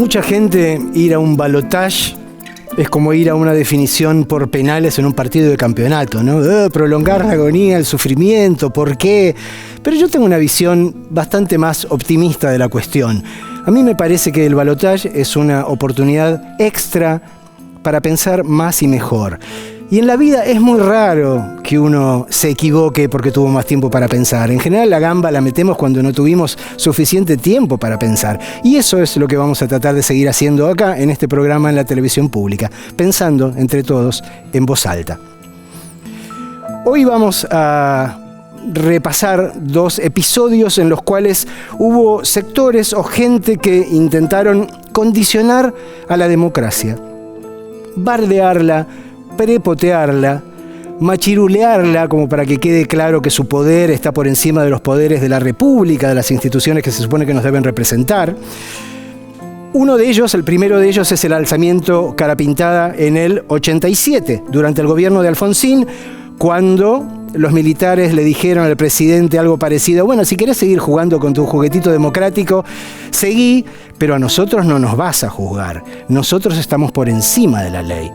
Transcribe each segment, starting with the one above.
mucha gente, ir a un balotaje es como ir a una definición por penales en un partido de campeonato, ¿no? Prolongar la agonía, el sufrimiento, ¿por qué? Pero yo tengo una visión bastante más optimista de la cuestión. A mí me parece que el balotaje es una oportunidad extra para pensar más y mejor. Y en la vida es muy raro que uno se equivoque porque tuvo más tiempo para pensar. En general la gamba la metemos cuando no tuvimos suficiente tiempo para pensar. Y eso es lo que vamos a tratar de seguir haciendo acá en este programa en la televisión pública, pensando entre todos en voz alta. Hoy vamos a repasar 2 episodios en los cuales hubo sectores o gente que intentaron condicionar a la democracia, bardearla, prepotearla, machirulearla como para que quede claro que su poder está por encima de los poderes de la República, de las instituciones que se supone que nos deben representar. Uno de ellos, el primero de ellos, es el alzamiento cara pintada en el 87, durante el gobierno de Alfonsín, cuando los militares le dijeron al presidente algo parecido: bueno, si querés seguir jugando con tu juguetito democrático, seguí, pero a nosotros no nos vas a juzgar. Nosotros estamos por encima de la ley.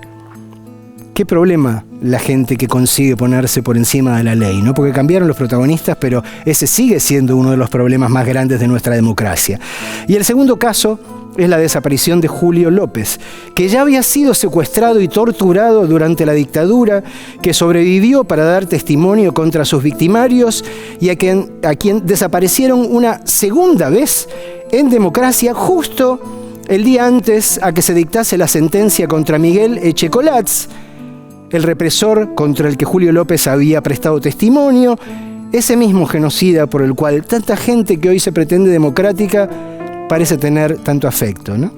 ¿Qué problema la gente que consigue ponerse por encima de la ley, ¿no? Porque cambiaron los protagonistas, pero ese sigue siendo uno de los problemas más grandes de nuestra democracia. Y el segundo caso es la desaparición de Julio López, que ya había sido secuestrado y torturado durante la dictadura, que sobrevivió para dar testimonio contra sus victimarios y a quien desaparecieron una segunda vez en democracia justo el día antes a que se dictase la sentencia contra Miguel Echecolatz, el represor contra el que Julio López había prestado testimonio, ese mismo genocida por el cual tanta gente que hoy se pretende democrática parece tener tanto afecto, ¿no?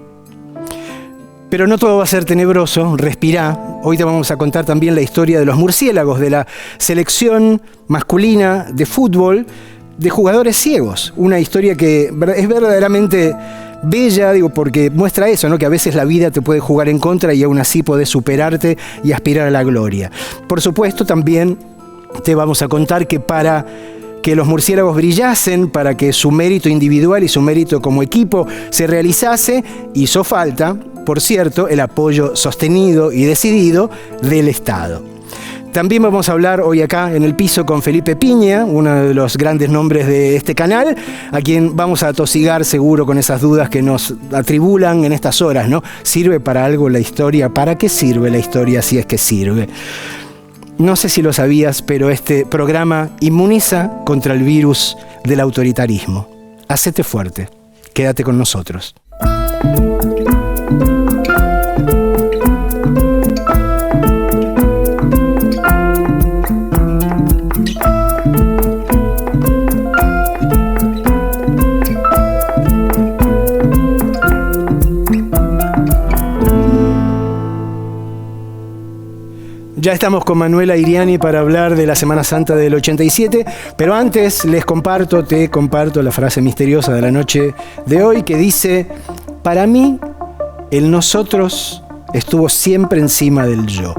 Pero no todo va a ser tenebroso, respirá. Hoy te vamos a contar también la historia de los murciélagos, de la selección masculina de fútbol de jugadores ciegos. Una historia que es verdaderamente bella, porque muestra eso, ¿no? Que a veces la vida te puede jugar en contra y aún así podés superarte y aspirar a la gloria. Por supuesto, también te vamos a contar que para que los murciélagos brillasen, para que su mérito individual y su mérito como equipo se realizase, hizo falta, por cierto, el apoyo sostenido y decidido del Estado. También vamos a hablar hoy acá en el piso con Felipe Piña, uno de los grandes nombres de este canal, a quien vamos a atosigar seguro con esas dudas que nos atribulan en estas horas, ¿no? ¿Sirve para algo la historia? ¿Para qué sirve la historia si es que sirve? No sé si lo sabías, pero este programa inmuniza contra el virus del autoritarismo. Hacete fuerte. Quédate con nosotros. Ya estamos con Manuela Iriani para hablar de la Semana Santa del 87, pero antes te comparto la frase misteriosa de la noche de hoy que dice: para mí, el nosotros estuvo siempre encima del yo.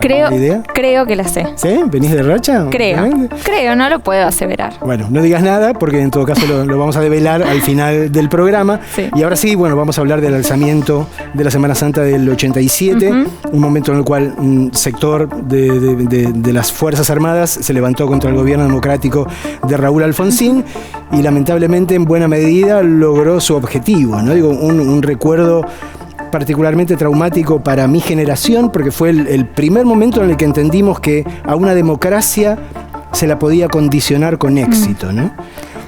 Creo que la sé. ¿Sí? ¿Venís de racha? Creo, no lo puedo aseverar. Bueno, no digas nada porque en todo caso lo vamos a develar al final del programa. Sí. Y ahora sí, bueno, vamos a hablar del alzamiento de la Semana Santa del 87, un momento en el cual un sector de las Fuerzas Armadas se levantó contra el gobierno democrático de Raúl Alfonsín y lamentablemente en buena medida logró su objetivo, ¿no? Un recuerdo particularmente traumático para mi generación, porque fue el primer momento en el que entendimos que a una democracia se la podía condicionar con éxito, ¿no?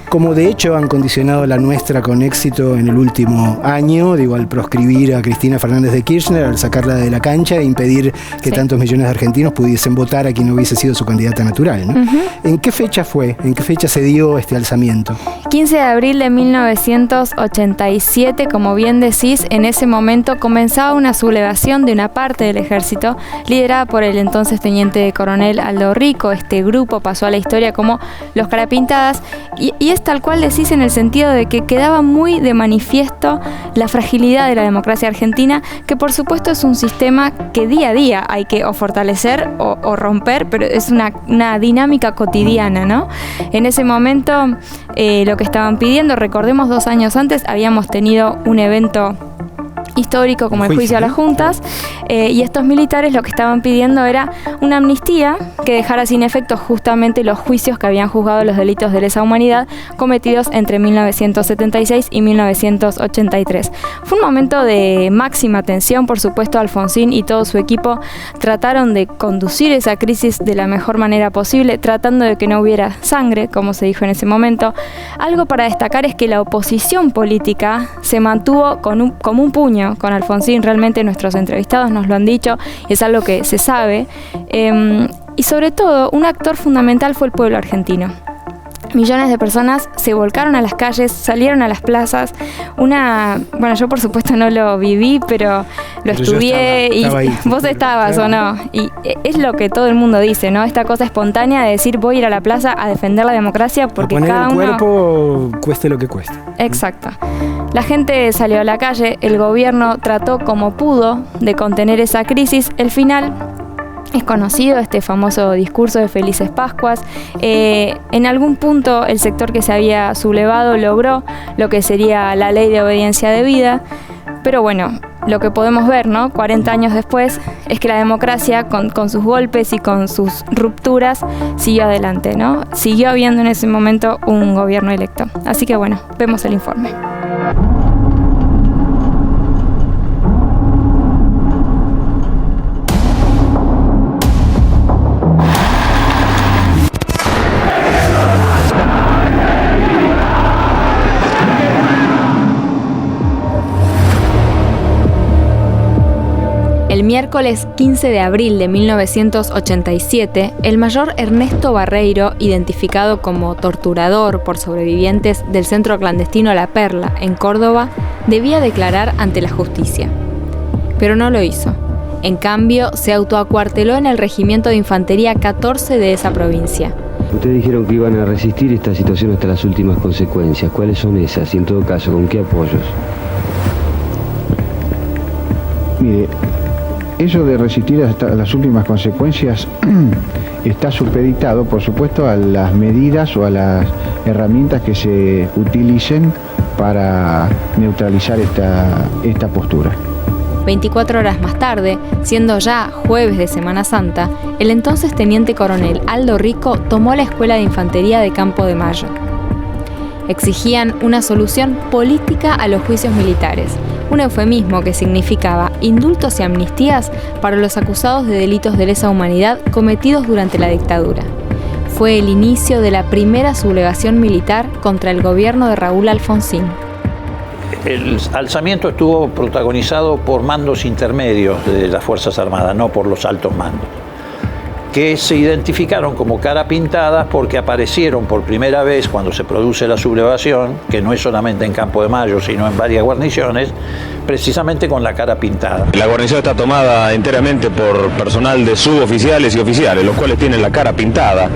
Como de hecho han condicionado la nuestra con éxito en el último año, al proscribir a Cristina Fernández de Kirchner, al sacarla de la cancha e impedir que tantos millones de argentinos pudiesen votar a quien hubiese sido su candidata natural, ¿no? ¿En qué fecha fue? ¿En qué fecha se dio este alzamiento? 15 de abril de 1987, como bien decís, en ese momento comenzaba una sublevación de una parte del ejército, liderada por el entonces teniente coronel Aldo Rico. Este grupo pasó a la historia como los Carapintadas, y este es tal cual decís, en el sentido de que quedaba muy de manifiesto la fragilidad de la democracia argentina, que por supuesto es un sistema que día a día hay que o fortalecer o romper, pero es una dinámica cotidiana, ¿no? En ese momento lo que estaban pidiendo, recordemos 2 años antes habíamos tenido un evento histórico como el juicio a las juntas, y estos militares lo que estaban pidiendo era una amnistía que dejara sin efecto justamente los juicios que habían juzgado los delitos de lesa humanidad cometidos entre 1976 y 1983. Fue un momento de máxima tensión, por supuesto. Alfonsín y todo su equipo trataron de conducir esa crisis de la mejor manera posible, tratando de que no hubiera sangre, como se dijo en ese momento. Algo para destacar es que la oposición política se mantuvo como un puño con Alfonsín. Realmente nuestros entrevistados nos lo han dicho y es algo que se sabe, y sobre todo un actor fundamental fue el pueblo argentino. Millones de personas se volcaron a las calles, salieron a las plazas. Bueno, yo por supuesto no lo viví, pero lo estudié. Estaba ahí. Vos estabas, ¿o no? Y es lo que todo el mundo dice, ¿no? Esta cosa espontánea de decir voy a ir a la plaza a defender la democracia porque cada uno... A poner el cuerpo, cueste lo que cueste. Exacto. La gente salió a la calle, el gobierno trató como pudo de contener esa crisis. El final es conocido, este famoso discurso de Felices Pascuas. En algún punto el sector que se había sublevado logró lo que sería la ley de obediencia debida, pero bueno, lo que podemos ver, ¿no? 40 años después, es que la democracia, con sus golpes y con sus rupturas, siguió adelante, ¿no? Siguió habiendo en ese momento un gobierno electo. Así que bueno, vemos el informe. El miércoles 15 de abril de 1987, el mayor Ernesto Barreiro, identificado como torturador por sobrevivientes del centro clandestino La Perla, en Córdoba, debía declarar ante la justicia. Pero no lo hizo. En cambio, se autoacuarteló en el Regimiento de Infantería 14 de esa provincia. Ustedes dijeron que iban a resistir esta situación hasta las últimas consecuencias. ¿Cuáles son esas? Y en todo caso, ¿con qué apoyos? Mire, eso de resistir hasta las últimas consecuencias está supeditado, por supuesto, a las medidas o a las herramientas que se utilicen para neutralizar esta postura. 24 horas más tarde, siendo ya jueves de Semana Santa, el entonces teniente coronel Aldo Rico tomó la Escuela de Infantería de Campo de Mayo. Exigían una solución política a los juicios militares, un eufemismo que significaba indultos y amnistías para los acusados de delitos de lesa humanidad cometidos durante la dictadura. Fue el inicio de la primera sublevación militar contra el gobierno de Raúl Alfonsín. El alzamiento estuvo protagonizado por mandos intermedios de las Fuerzas Armadas, no por los altos mandos, que se identificaron como cara pintadas porque aparecieron por primera vez cuando se produce la sublevación, que no es solamente en Campo de Mayo, sino en varias guarniciones, precisamente con la cara pintada. La guarnición está tomada enteramente por personal de suboficiales y oficiales, los cuales tienen la cara pintada.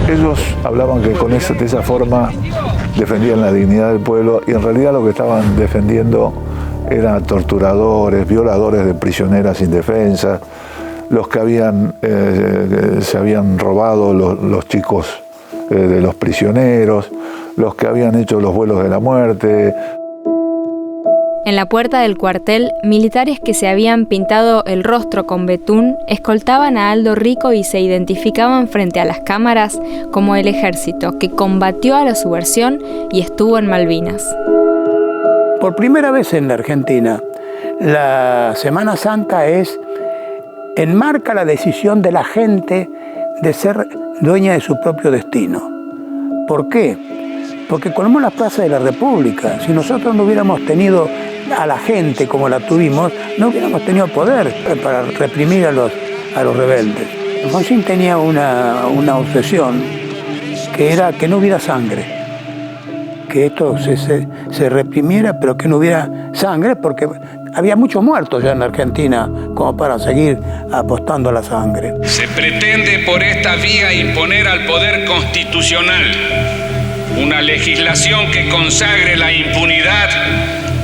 Ellos hablaban que de esa forma defendían la dignidad del pueblo y en realidad lo que estaban defendiendo eran torturadores, violadores de prisioneras indefensas, los que se habían robado los chicos de los prisioneros, los que habían hecho los vuelos de la muerte. En la puerta del cuartel, militares que se habían pintado el rostro con betún escoltaban a Aldo Rico y se identificaban frente a las cámaras como el ejército que combatió a la subversión y estuvo en Malvinas. Por primera vez en la Argentina, la Semana Santa enmarca la decisión de la gente de ser dueña de su propio destino. ¿Por qué? Porque colmó la Plaza de la República. Si nosotros no hubiéramos tenido a la gente como la tuvimos, no hubiéramos tenido poder para reprimir a los rebeldes. Alfonsín tenía una obsesión, que era que no hubiera sangre, que esto se reprimiera, pero que no hubiera sangre, porque había muchos muertos ya en la Argentina como para seguir apostando a la sangre. Se pretende por esta vía imponer al poder constitucional una legislación que consagre la impunidad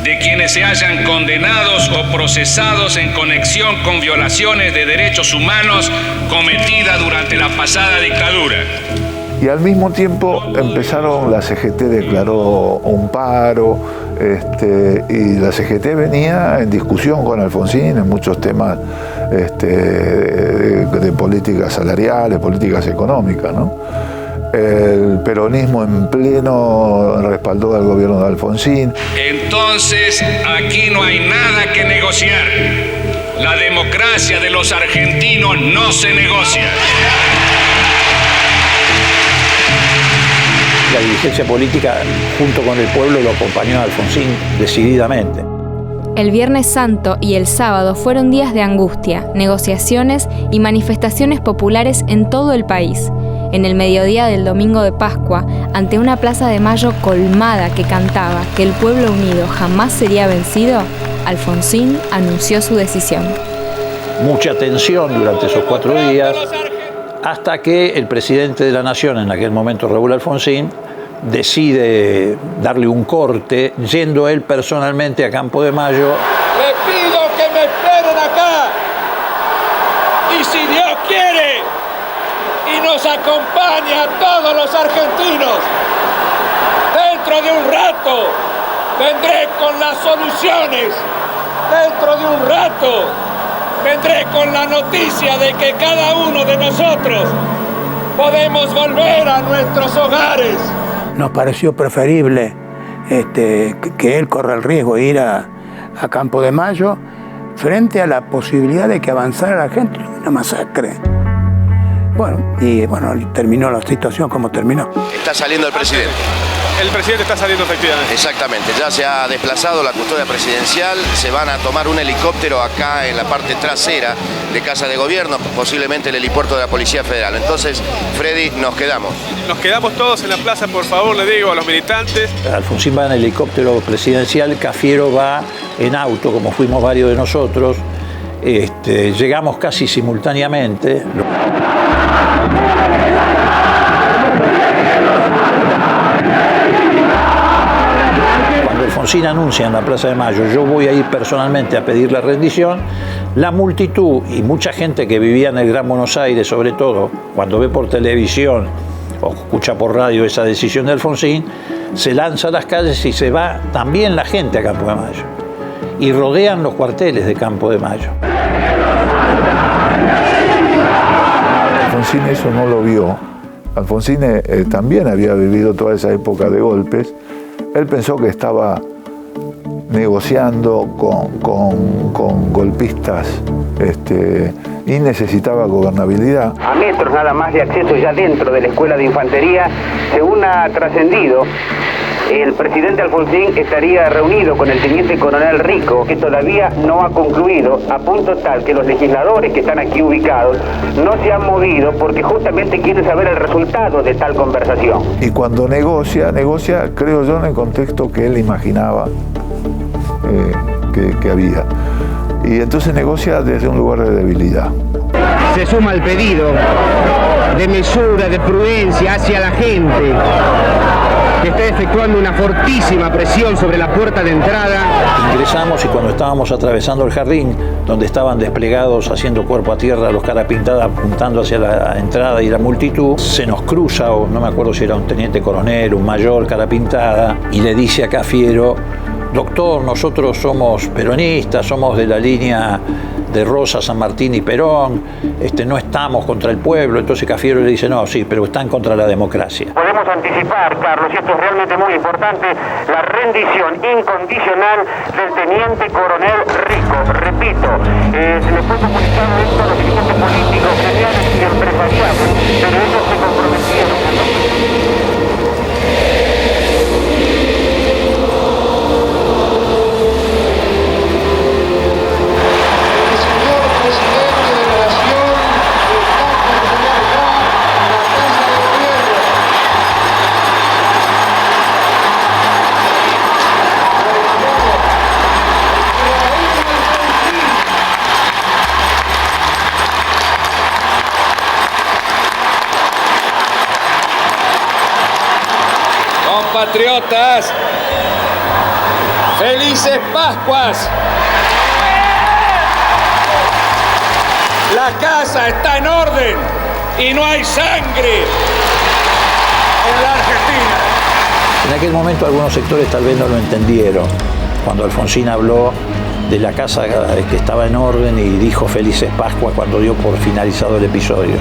de quienes se hayan condenados o procesados en conexión con violaciones de derechos humanos cometidas durante la pasada dictadura. Y al mismo tiempo la CGT declaró un paro, y la CGT venía en discusión con Alfonsín en muchos temas de políticas salariales, políticas económicas, ¿no? El peronismo en pleno respaldó al gobierno de Alfonsín. Entonces, aquí no hay nada que negociar. La democracia de los argentinos no se negocia. La dirigencia política, junto con el pueblo, lo acompañó a Alfonsín decididamente. El Viernes Santo y el sábado fueron días de angustia, negociaciones y manifestaciones populares en todo el país. En el mediodía del domingo de Pascua, ante una Plaza de Mayo colmada que cantaba que el pueblo unido jamás sería vencido, Alfonsín anunció su decisión. Mucha tensión durante esos 4 días, hasta que el presidente de la Nación, en aquel momento Raúl Alfonsín, decide darle un corte, yendo él personalmente a Campo de Mayo. Le pido que me esperen acá, y si Dios quiere, y nos acompaña a todos los argentinos, dentro de un rato vendré con las soluciones, dentro de un rato vendré con la noticia de que cada uno de nosotros podemos volver a nuestros hogares. Nos pareció preferible que él corra el riesgo de ir a Campo de Mayo frente a la posibilidad de que avanzara la gente, una masacre. Bueno, terminó la situación como terminó. Está saliendo el presidente. El presidente está saliendo efectivamente. Exactamente, ya se ha desplazado la custodia presidencial, se van a tomar un helicóptero acá en la parte trasera de Casa de Gobierno, posiblemente el helipuerto de la Policía Federal. Entonces, Freddy, nos quedamos. Nos quedamos todos en la plaza, por favor, le digo a los militantes. Alfonsín va en el helicóptero presidencial, Cafiero va en auto, como fuimos varios de nosotros. Llegamos casi simultáneamente. Alfonsín anuncia en la Plaza de Mayo, yo voy a ir personalmente a pedir la rendición, la multitud y mucha gente que vivía en el Gran Buenos Aires, sobre todo, cuando ve por televisión o escucha por radio esa decisión de Alfonsín, se lanza a las calles y se va también la gente a Campo de Mayo. Y rodean los cuarteles de Campo de Mayo. Alfonsín eso no lo vio. Alfonsín también había vivido toda esa época de golpes. Él pensó que estaba negociando con golpistas y necesitaba gobernabilidad. A metros nada más de acceso ya dentro de la Escuela de Infantería, según ha trascendido, el presidente Alfonsín estaría reunido con el teniente coronel Rico, que todavía no ha concluido, a punto tal que los legisladores que están aquí ubicados no se han movido porque justamente quieren saber el resultado de tal conversación. Y cuando negocia, creo yo, en el contexto que él imaginaba que había. Y entonces negocia desde un lugar de debilidad. Se suma el pedido de mesura, de prudencia hacia la gente, que está efectuando una fortísima presión sobre la puerta de entrada. Ingresamos y cuando estábamos atravesando el jardín, donde estaban desplegados haciendo cuerpo a tierra los carapintadas apuntando hacia la entrada y la multitud, se nos cruza, o no me acuerdo si era un teniente coronel, un mayor carapintada, y le dice a Cafiero: doctor, nosotros somos peronistas, somos de la línea de Rosa, San Martín y Perón, no estamos contra el pueblo. Entonces Cafiero le dice: no, sí, pero están contra la democracia. Podemos anticipar, Carlos, y esto es realmente muy importante, la rendición incondicional del teniente coronel Rico. Repito, se les fue comunicado esto a los dirigentes políticos, generales y empresariales, pero ellos se comprometieron a compatriotas, felices Pascuas. La casa está en orden y no hay sangre en la Argentina. En aquel momento algunos sectores tal vez no lo entendieron. Cuando Alfonsín habló de la casa que estaba en orden y dijo Felices Pascuas cuando dio por finalizado el episodio.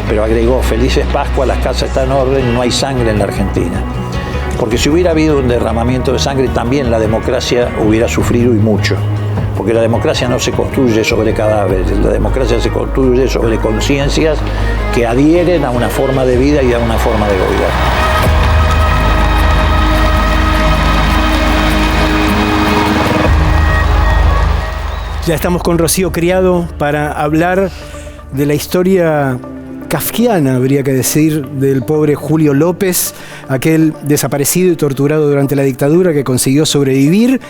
Pero agregó Felices Pascuas, la casa está en orden y no hay sangre en la Argentina. Porque si hubiera habido un derramamiento de sangre, también la democracia hubiera sufrido y mucho. Porque la democracia no se construye sobre cadáveres, la democracia se construye sobre conciencias que adhieren a una forma de vida y a una forma de gobierno. Ya estamos con Rocío Criado para hablar de la historia kafkiana, habría que decir, del pobre Julio López, aquel desaparecido y torturado durante la dictadura que consiguió sobrevivir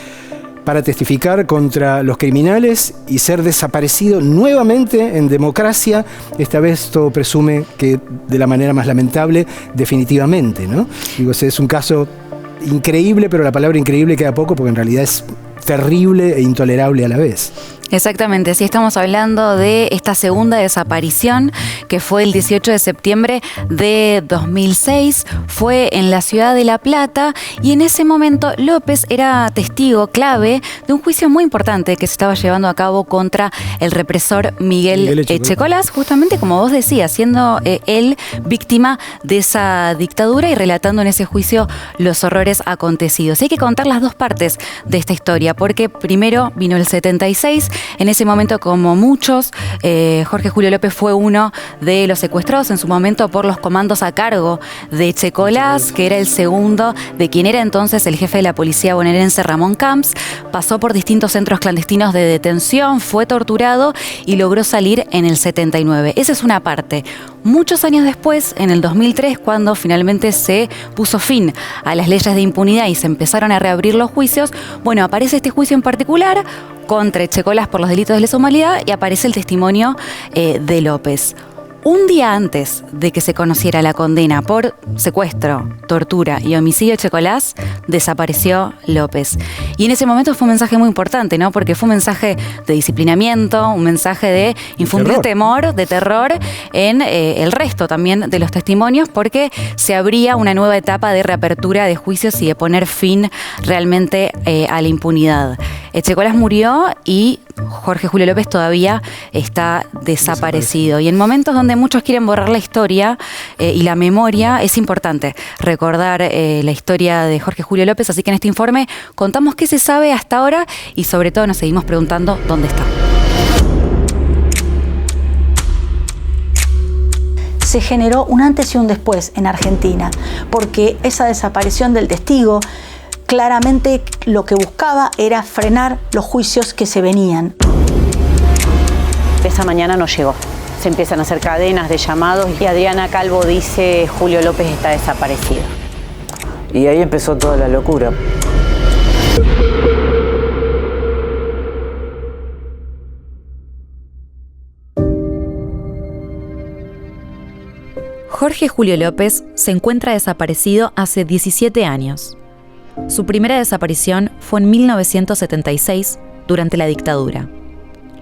para testificar contra los criminales y ser desaparecido nuevamente en democracia. Esta vez todo presume que de la manera más lamentable, definitivamente, ¿no? Digo, ese es un caso increíble, pero la palabra increíble queda poco porque en realidad es terrible e intolerable a la vez. Exactamente, sí, estamos hablando de esta segunda desaparición que fue el 18 de septiembre de 2006, fue en la ciudad de La Plata y en ese momento López era testigo clave de un juicio muy importante que se estaba llevando a cabo contra el represor Miguel Echecolás, justamente como vos decías, siendo él víctima de esa dictadura y relatando en ese juicio los horrores acontecidos. Y hay que contar las dos partes de esta historia, porque primero vino el 76. En ese momento, como muchos, Jorge Julio López fue uno de los secuestrados en su momento por los comandos a cargo de Echecolás, que era el segundo de quien era entonces el jefe de la policía bonaerense, Ramón Camps. Pasó por distintos centros clandestinos de detención, fue torturado y logró salir en el 79. Esa es una parte. Muchos años después, en el 2003, cuando finalmente se puso fin a las leyes de impunidad y se empezaron a reabrir los juicios, bueno, aparece este juicio en particular contra Echecolás por los delitos de lesa humanidad y aparece el testimonio de López. Un día antes de que se conociera la condena por secuestro, tortura y homicidio de Echecolás, desapareció López. Y en ese momento fue un mensaje muy importante, ¿no? Porque fue un mensaje de disciplinamiento, un mensaje de infundir temor, de terror en el resto también de los testimonios, porque se abría una nueva etapa de reapertura de juicios y de poner fin realmente a la impunidad. Echecolás murió y Jorge Julio López todavía está desaparecido. Y en momentos donde muchos quieren borrar la historia y la memoria, es importante recordar la historia de Jorge Julio López. Así que en este informe contamos qué se sabe hasta ahora y sobre todo nos seguimos preguntando dónde está. Se generó un antes y un después en Argentina, porque esa desaparición del testigo claramente lo que buscaba era frenar los juicios que se venían. Esa mañana no llegó. Se empiezan a hacer cadenas de llamados y Adriana Calvo dice Julio López está desaparecido. Y ahí empezó toda la locura. Jorge Julio López se encuentra desaparecido hace 17 años. Su primera desaparición fue en 1976, durante la dictadura.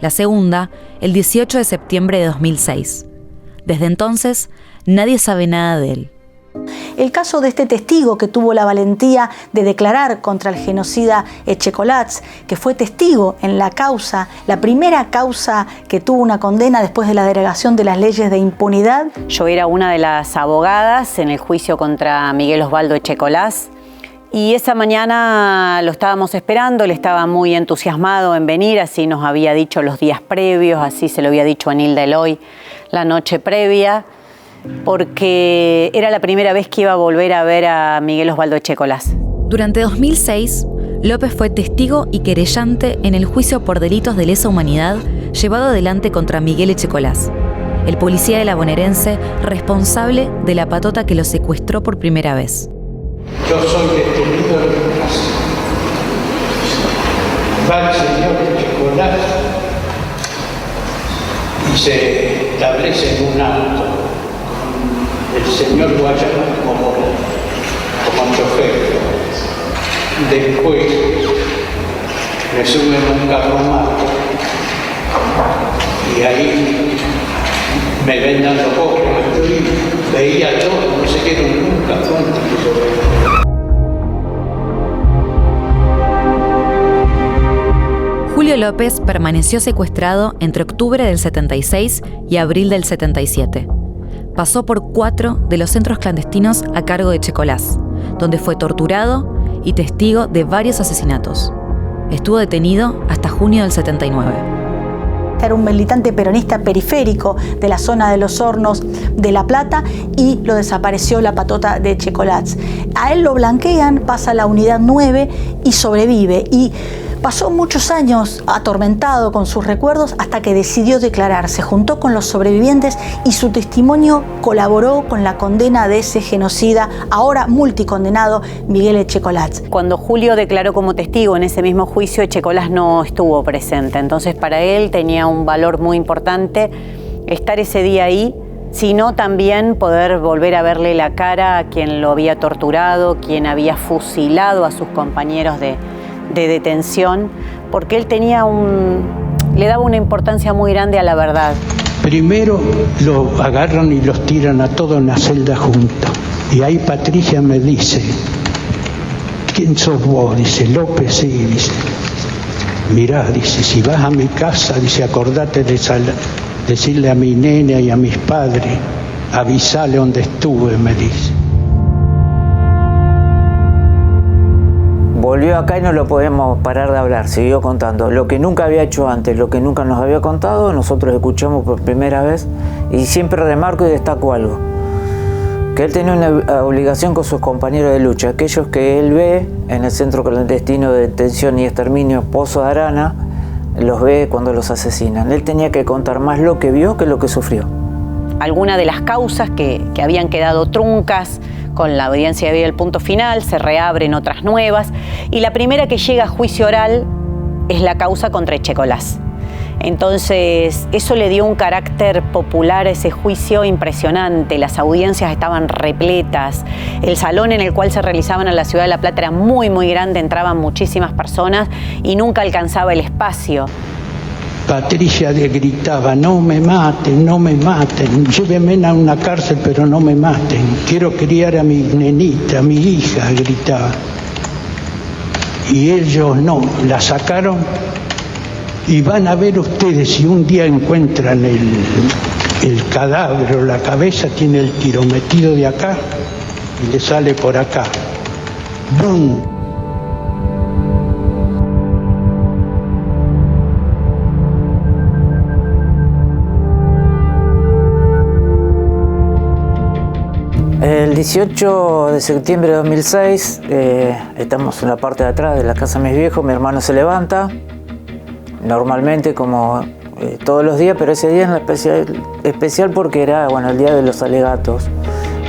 La segunda, el 18 de septiembre de 2006. Desde entonces, nadie sabe nada de él. El caso de este testigo que tuvo la valentía de declarar contra el genocida Echecolás, que fue testigo en la causa, la primera causa que tuvo una condena después de la derogación de las leyes de impunidad. Yo era una de las abogadas en el juicio contra Miguel Osvaldo Echecolás. Y esa mañana lo estábamos esperando, él estaba muy entusiasmado en venir, así nos había dicho los días previos, así se lo había dicho a Nilda Eloy la noche previa, porque era la primera vez que iba a volver a ver a Miguel Osvaldo Echecolás. Durante 2006, López fue testigo y querellante en el juicio por delitos de lesa humanidad llevado adelante contra Miguel Echecolás, el policía de la bonaerense responsable de la patota que lo secuestró por primera vez. Yo soy detenido en mi casa. Va el señor Echecolás y se establece en un auto con el señor Guayana como chofer. Después me suben a un carro y ahí me ven dando ojos, veía todo, no se quedó nunca cuenta sobre. Julio López permaneció secuestrado entre octubre del 76 y abril del 77. Pasó por 4 de los centros clandestinos a cargo de Checolás, donde fue torturado y testigo de varios asesinatos. Estuvo detenido hasta junio del 79. Era un militante peronista periférico de la zona de Los Hornos de La Plata y lo desapareció la patota de Checolás. A él lo blanquean, pasa a la unidad 9 y sobrevive. Y pasó muchos años atormentado con sus recuerdos hasta que decidió declarar. Se juntó con los sobrevivientes y su testimonio colaboró con la condena de ese genocida, ahora multicondenado, Miguel Echecolás. Cuando Julio declaró como testigo en ese mismo juicio, Echecolás no estuvo presente. Entonces para él tenía un valor muy importante estar ese día ahí, sino también poder volver a verle la cara a quien lo había torturado, quien había fusilado a sus compañeros de detención, porque él le daba una importancia muy grande a la verdad. Primero lo agarran y los tiran a todos en la celda juntos. Y ahí Patricia me dice, ¿quién sos vos? Dice, López, sí, dice. Mirá, dice, si vas a mi casa, dice, acordate de decirle a mi nena y a mis padres, avisale dónde estuve, me dice. Volvió acá y no lo podemos parar de hablar, siguió contando. Lo que nunca había hecho antes, lo que nunca nos había contado, nosotros escuchamos por primera vez y siempre remarco y destaco algo. Que él tenía una obligación con sus compañeros de lucha, aquellos que él ve en el centro clandestino de detención y exterminio Pozo de Arana, los ve cuando los asesinan. Él tenía que contar más lo que vio que lo que sufrió. Algunas de las causas que habían quedado truncas con la audiencia de el punto final, se reabren otras nuevas, y la primera que llega a juicio oral es la causa contra Echecolás. Entonces, eso le dio un carácter popular a ese juicio impresionante. Las audiencias estaban repletas. El salón en el cual se realizaban en la ciudad de La Plata era muy, muy grande, entraban muchísimas personas y nunca alcanzaba el espacio. Patricia le gritaba, no me maten, llévenme a una cárcel pero no me maten, quiero criar a mi nenita, a mi hija, gritaba. Y ellos no, la sacaron y van a ver ustedes si un día encuentran el cadáver o la cabeza, tiene el tiro metido de acá y le sale por acá. ¡Bum! El 18 de septiembre de 2006, estamos en la parte de atrás de la casa de mis viejos, mi hermano se levanta, normalmente como todos los días, pero ese día es especial porque era el día de los alegatos,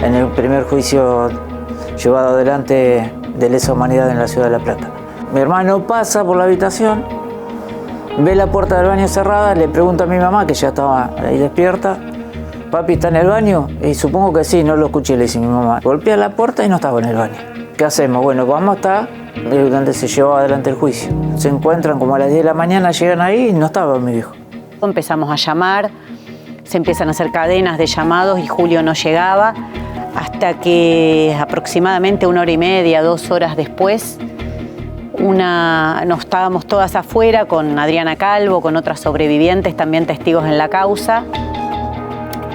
en el primer juicio llevado adelante de lesa humanidad en la ciudad de La Plata. Mi hermano pasa por la habitación, ve la puerta del baño cerrada, le pregunta a mi mamá, que ya estaba ahí despierta, ¿papi está en el baño? Y supongo que sí, no lo escuché, le dice mi mamá. Golpea la puerta y no estaba en el baño. ¿Qué hacemos? Bueno, vamos hasta donde se llevó adelante el juicio. Se encuentran como a las 10 de la mañana, llegan ahí y no estaba mi viejo. Empezamos a llamar, se empiezan a hacer cadenas de llamados y Julio no llegaba, hasta que aproximadamente 1 hora y media, 2 horas después, nos estábamos todas afuera con Adriana Calvo, con otras sobrevivientes, también testigos en la causa.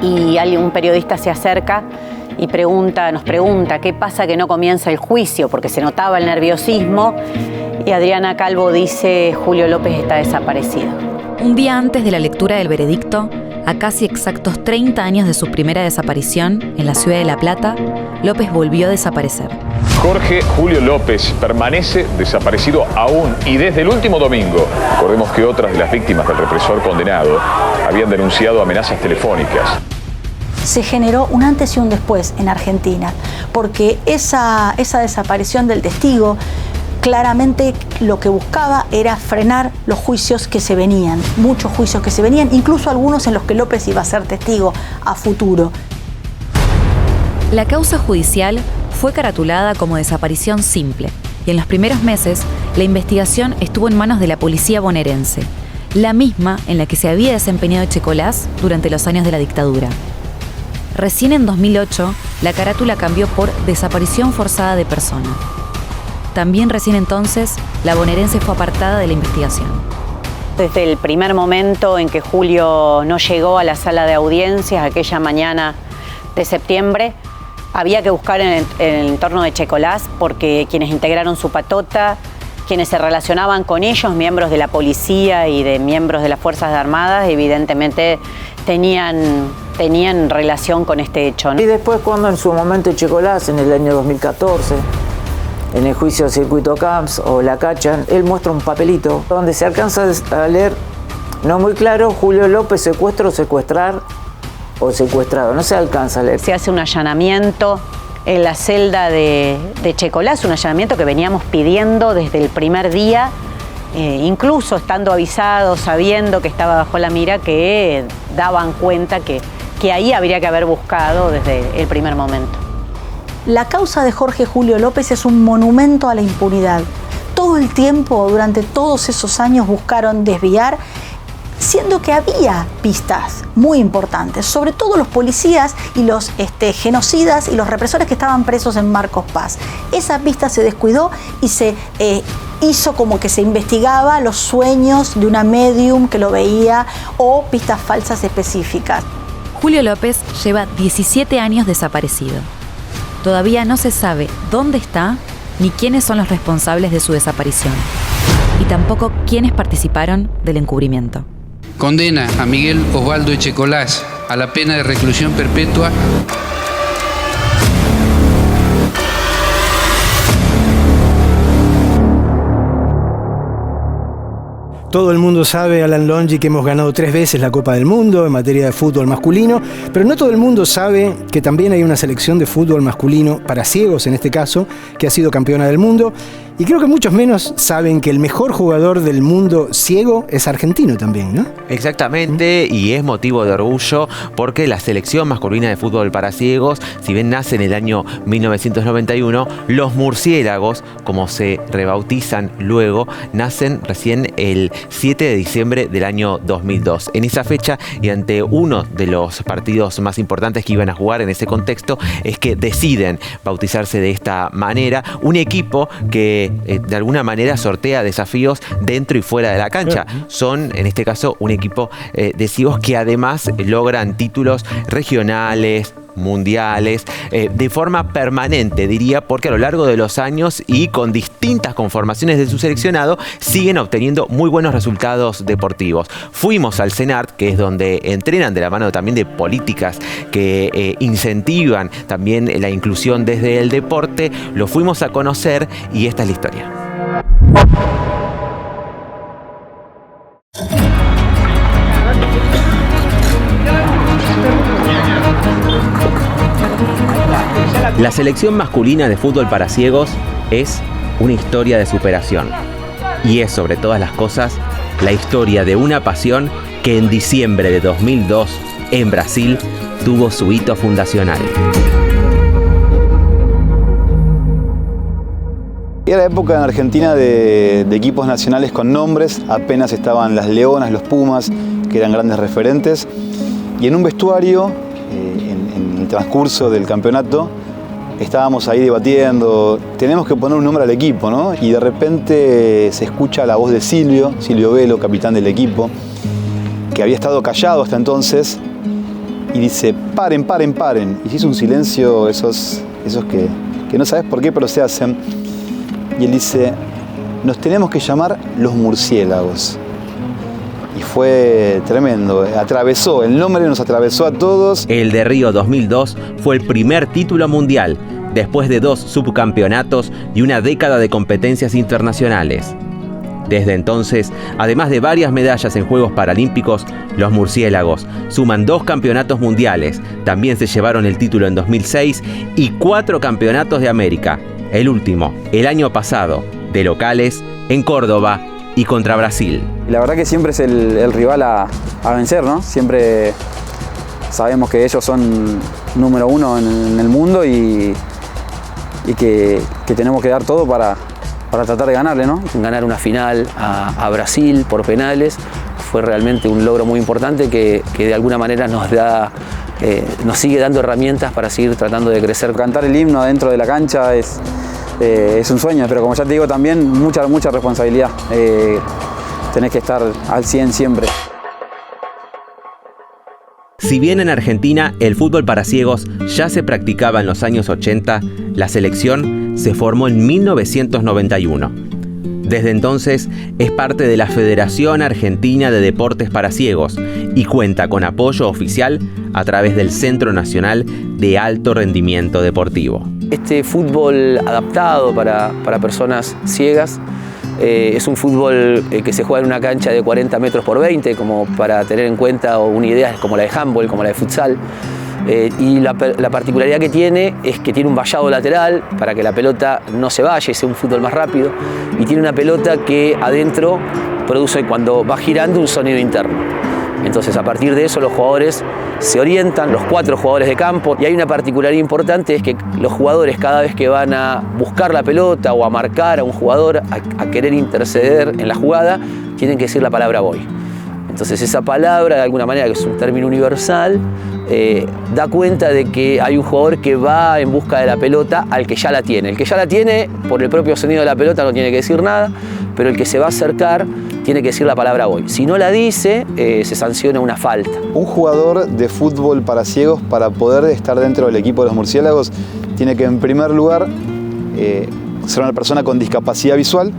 Y un periodista se acerca y nos pregunta qué pasa que no comienza el juicio, porque se notaba el nerviosismo, y Adriana Calvo dice, Julio López está desaparecido. Un día antes de la lectura del veredicto, a casi exactos 30 años de su primera desaparición en la ciudad de La Plata, López volvió a desaparecer. Jorge Julio López permanece desaparecido aún y desde el último domingo. Recordemos que otras de las víctimas del represor condenado habían denunciado amenazas telefónicas. Se generó un antes y un después en Argentina, porque esa desaparición del testigo claramente lo que buscaba era frenar los juicios que se venían, muchos juicios que se venían, incluso algunos en los que López iba a ser testigo a futuro. La causa judicial fue caratulada como desaparición simple y en los primeros meses la investigación estuvo en manos de la policía bonaerense, la misma en la que se había desempeñado Echecolás durante los años de la dictadura. Recién en 2008, la carátula cambió por desaparición forzada de persona. También recién entonces, la bonaerense fue apartada de la investigación. Desde el primer momento en que Julio no llegó a la sala de audiencias aquella mañana de septiembre, había que buscar en el entorno de Echecolás porque quienes integraron su patota, quienes se relacionaban con ellos, miembros de la policía y de miembros de las Fuerzas Armadas, evidentemente tenían relación con este hecho, ¿no? Y después cuando en su momento Echecolás, en el año 2014, en el juicio de Circuito Camps o La Cachan, él muestra un papelito donde se alcanza a leer, no muy claro, Julio López secuestro, secuestrar o secuestrado, no se alcanza a leer. Se hace un allanamiento en la celda de Echecolás, un allanamiento que veníamos pidiendo desde el primer día, incluso estando avisados, sabiendo que estaba bajo la mira, que daban cuenta que ahí habría que haber buscado desde el primer momento. La causa de Jorge Julio López es un monumento a la impunidad. Todo el tiempo, durante todos esos años, buscaron desviar, siendo que había pistas muy importantes, sobre todo los policías y los genocidas y los represores que estaban presos en Marcos Paz. Esa pista se descuidó y se hizo como que se investigaba los sueños de una medium que lo veía o pistas falsas específicas. Julio López lleva 17 años desaparecido. Todavía no se sabe dónde está ni quiénes son los responsables de su desaparición. Y tampoco quiénes participaron del encubrimiento. Condena a Miguel Osvaldo Echecolás a la pena de reclusión perpetua. Todo el mundo sabe, Alan Longi, que hemos ganado 3 veces la Copa del Mundo en materia de fútbol masculino, pero no todo el mundo sabe que también hay una selección de fútbol masculino para ciegos, en este caso, que ha sido campeona del mundo. Y creo que muchos menos saben que el mejor jugador del mundo ciego es argentino también, ¿no? Exactamente, y es motivo de orgullo porque la selección masculina de fútbol para ciegos, si bien nace en el año 1991, los murciélagos, como se rebautizan luego, nacen recién el 7 de diciembre del año 2002. En esa fecha, y ante uno de los partidos más importantes que iban a jugar en ese contexto, es que deciden bautizarse de esta manera, un equipo que de alguna manera sortea desafíos dentro y fuera de la cancha. Son, en este caso, un equipo de ciegos que además logran títulos regionales, mundiales, de forma permanente, diría, porque a lo largo de los años y con distintas conformaciones de su seleccionado siguen obteniendo muy buenos resultados deportivos. Fuimos al CENART, que es donde entrenan de la mano también de políticas que incentivan también la inclusión desde el deporte. Lo fuimos a conocer y esta es la historia. La selección masculina de fútbol para ciegos es una historia de superación. Y es, sobre todas las cosas, la historia de una pasión que en diciembre de 2002, en Brasil, tuvo su hito fundacional. Era época en Argentina de equipos nacionales con nombres, apenas estaban las Leonas, los Pumas, que eran grandes referentes, y en un vestuario, en el transcurso del campeonato, estábamos ahí debatiendo, tenemos que poner un nombre al equipo, ¿no? Y de repente se escucha la voz de Silvio Velo, capitán del equipo, que había estado callado hasta entonces, y dice, paren, paren, paren. Y se hizo un silencio, esos que no sabes por qué, pero se hacen. Y él dice, nos tenemos que llamar los murciélagos. Y fue tremendo, el nombre nos atravesó a todos. El de Río 2002 fue el primer título mundial, después de 2 subcampeonatos y una década de competencias internacionales. Desde entonces, además de varias medallas en Juegos Paralímpicos, los murciélagos suman 2 campeonatos mundiales, también se llevaron el título en 2006 y 4 campeonatos de América, el último, el año pasado, de locales, en Córdoba y contra Brasil. La verdad que siempre es el rival a vencer, ¿no? Siempre sabemos que ellos son número 1 en el mundo y que tenemos que dar todo para tratar de ganarle, ¿no? Ganar una final a Brasil por penales fue realmente un logro muy importante que de alguna manera nos sigue dando herramientas para seguir tratando de crecer. Cantar el himno dentro de la cancha es un sueño, pero como ya te digo también mucha responsabilidad. Tenés que estar al 100 siempre. Si bien en Argentina el fútbol para ciegos ya se practicaba en los años 80, la selección se formó en 1991. Desde entonces es parte de la Federación Argentina de Deportes para Ciegos y cuenta con apoyo oficial a través del Centro Nacional de Alto Rendimiento Deportivo. Este fútbol adaptado para personas ciegas es un fútbol que se juega en una cancha de 40 metros por 20, como para tener en cuenta una idea como la de handball, como la de futsal. Y la particularidad que tiene es que tiene un vallado lateral para que la pelota no se vaya y sea un fútbol más rápido. Y tiene una pelota que adentro produce, cuando va girando, un sonido interno. Entonces, a partir de eso, los jugadores se orientan, los 4 jugadores de campo. Y hay una particularidad importante, es que los jugadores, cada vez que van a buscar la pelota o a marcar a un jugador, a querer interceder en la jugada, tienen que decir la palabra voy. Entonces, esa palabra, de alguna manera, que es un término universal, da cuenta de que hay un jugador que va en busca de la pelota al que ya la tiene. El que ya la tiene, por el propio sonido de la pelota, no tiene que decir nada, pero el que se va a acercar tiene que decir la palabra voy. Si no la dice, se sanciona una falta. Un jugador de fútbol para ciegos, para poder estar dentro del equipo de los murciélagos, tiene que, en primer lugar, ser una persona con discapacidad visual.